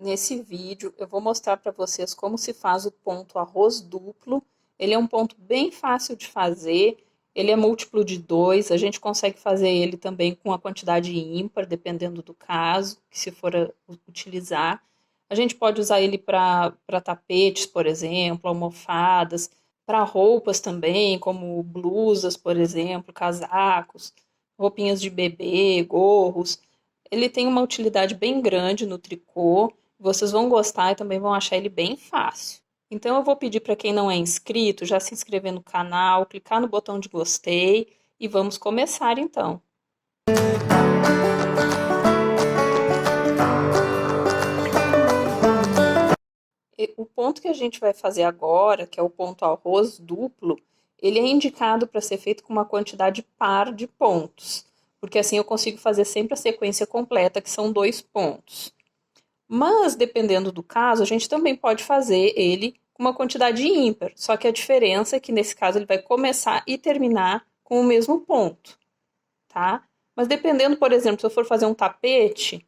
Nesse vídeo eu vou mostrar para vocês como se faz o ponto arroz duplo. Ele é um ponto bem fácil de fazer, ele é múltiplo de 2, a gente consegue fazer ele também com a quantidade ímpar, dependendo do caso, que se for utilizar. A gente pode usar ele para tapetes, por exemplo, almofadas, para roupas também, como blusas, por exemplo, casacos, roupinhas de bebê, gorros. Ele tem uma utilidade bem grande no tricô. Vocês vão gostar e também vão achar ele bem fácil. Então eu vou pedir para quem não é inscrito já se inscrever no canal, clicar no botão de gostei e vamos começar então. O ponto que a gente vai fazer agora, que é o ponto arroz duplo, ele é indicado para ser feito com uma quantidade par de pontos, porque assim eu consigo fazer sempre a sequência completa, que são 2 pontos. Mas, dependendo do caso, a gente também pode fazer ele com uma quantidade ímpar, só que a diferença é que nesse caso ele vai começar e terminar com o mesmo ponto, tá? Mas dependendo, por exemplo, se eu for fazer um tapete,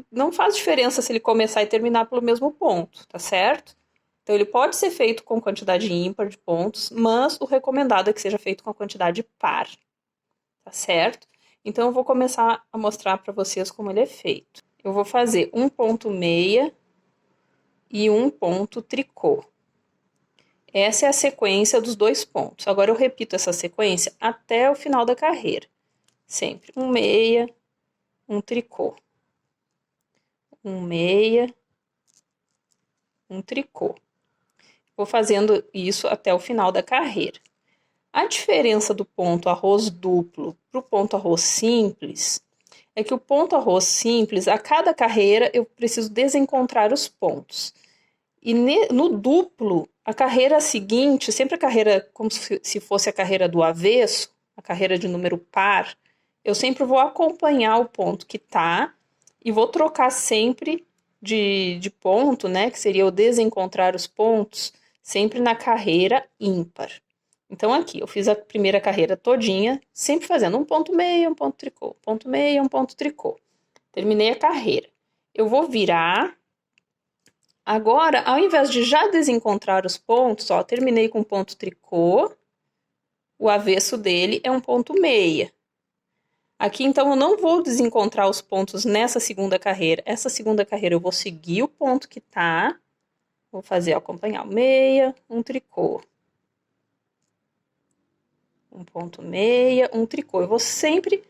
não faz diferença se ele começar e terminar pelo mesmo ponto, tá certo? Então ele pode ser feito com quantidade ímpar de pontos, mas o recomendado é que seja feito com a quantidade par, tá certo? Então eu vou começar a mostrar para vocês como ele é feito. Eu vou fazer um ponto meia e um ponto tricô. Essa é a sequência dos 2 pontos. Agora eu repito essa sequência até o final da carreira. Sempre um meia, um tricô. Um meia, um tricô. Vou fazendo isso até o final da carreira. A diferença do ponto arroz duplo para o ponto arroz simples é que o ponto arroz simples, a cada carreira eu preciso desencontrar os pontos. E no duplo, a carreira seguinte, sempre a carreira como se fosse a carreira do avesso, a carreira de número par, eu sempre vou acompanhar o ponto que tá e vou trocar sempre de ponto, né? Que seria o desencontrar os pontos, sempre na carreira ímpar. Então aqui, eu fiz a primeira carreira todinha, sempre fazendo um ponto meia, um ponto tricô, ponto meia, um ponto tricô. Terminei a carreira. Eu vou virar. Agora, ao invés de já desencontrar os pontos, ó, terminei com ponto tricô, o avesso dele é um ponto meia. Aqui, então, eu não vou desencontrar os pontos nessa segunda carreira. Essa segunda carreira eu vou seguir o ponto que tá, vou fazer acompanhar meia, um tricô. Um ponto meia, um tricô. Eu vou sempre,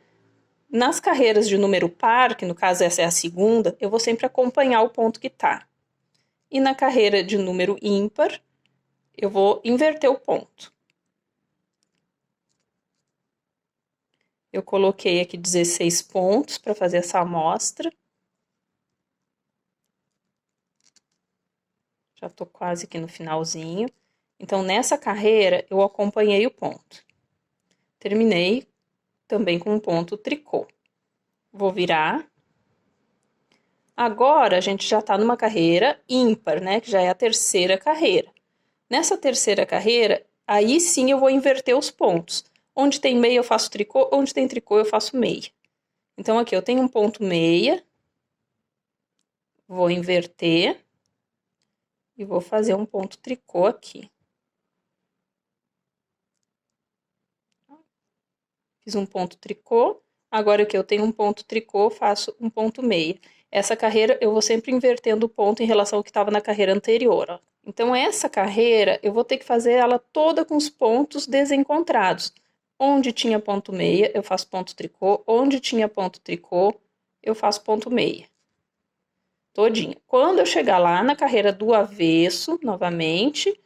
nas carreiras de número par, que no caso essa é a segunda, eu vou sempre acompanhar o ponto que tá. E na carreira de número ímpar, eu vou inverter o ponto. Eu coloquei aqui 16 pontos para fazer essa amostra. Já tô quase aqui no finalzinho. Então, nessa carreira, eu acompanhei o ponto. Terminei também com um ponto tricô. Vou virar. Agora, a gente já tá numa carreira ímpar, né? Que já é a terceira carreira. Nessa terceira carreira, aí sim eu vou inverter os pontos. Onde tem meia eu faço tricô, onde tem tricô eu faço meia. Então, aqui eu tenho um ponto meia. Vou inverter. E vou fazer um ponto tricô aqui. Fiz um ponto tricô. Agora que eu tenho um ponto tricô, faço um ponto meia. Essa carreira eu vou sempre invertendo o ponto em relação ao que estava na carreira anterior, ó. Então, essa carreira eu vou ter que fazer ela toda com os pontos desencontrados. Onde tinha ponto meia, eu faço ponto tricô. Onde tinha ponto tricô, eu faço ponto meia. Todinha. Quando eu chegar lá na carreira do avesso, novamente,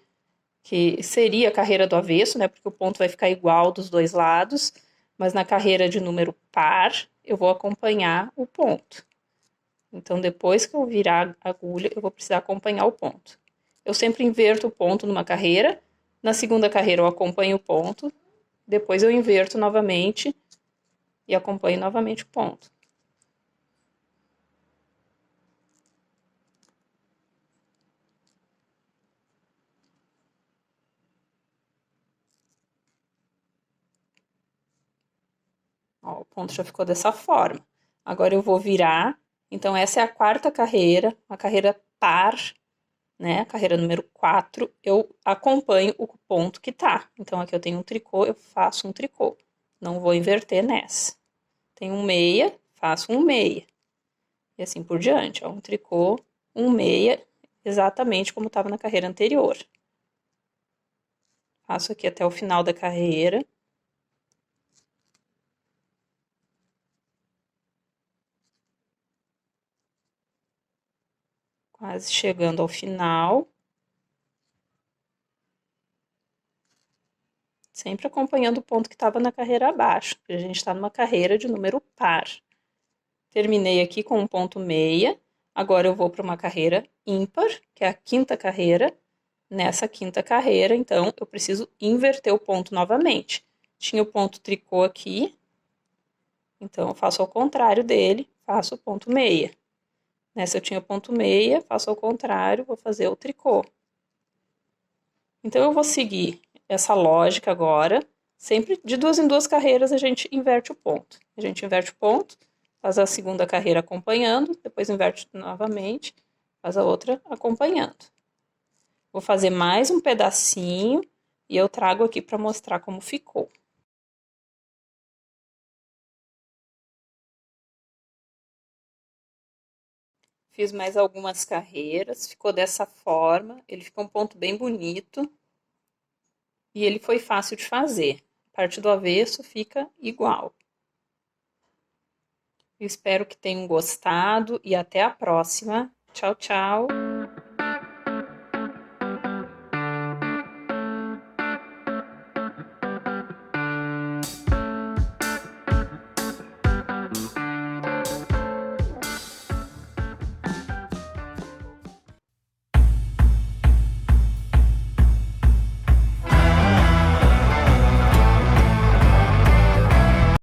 que seria a carreira do avesso, né? Porque o ponto vai ficar igual dos dois lados, mas na carreira de número par, eu vou acompanhar o ponto. Então, depois que eu virar a agulha, eu vou precisar acompanhar o ponto. Eu sempre inverto o ponto numa carreira, na segunda carreira eu acompanho o ponto, depois eu inverto novamente e acompanho novamente o ponto. Ó, o ponto já ficou dessa forma. Agora eu vou virar Então, essa é a quarta carreira, uma carreira par, né? A carreira número 4, eu acompanho o ponto que tá. Então, aqui eu tenho um tricô, eu faço um tricô. Não vou inverter nessa. Tenho um meia, faço um meia. E assim por diante, ó. Um tricô, um meia, exatamente como estava na carreira anterior. Faço aqui até o final da carreira. Quase chegando ao final. Sempre acompanhando o ponto que estava na carreira abaixo, porque a gente está numa carreira de número par. Terminei aqui com um ponto meia, agora eu vou para uma carreira ímpar, que é a quinta carreira. Nessa quinta carreira, então, eu preciso inverter o ponto novamente. Tinha o ponto tricô aqui, então eu faço ao contrário dele, faço o ponto meia. Nessa eu tinha ponto meia, faço ao contrário, vou fazer o tricô. Então eu vou seguir essa lógica agora. Sempre de duas em duas carreiras a gente inverte o ponto. A gente inverte o ponto, faz a segunda carreira acompanhando, depois inverte novamente, faz a outra acompanhando. Vou fazer mais um pedacinho e eu trago aqui para mostrar como ficou. Fiz mais algumas carreiras, ficou dessa forma, ele ficou um ponto bem bonito e ele foi fácil de fazer. A parte do avesso fica igual. Eu espero que tenham gostado e até a próxima. Tchau, tchau.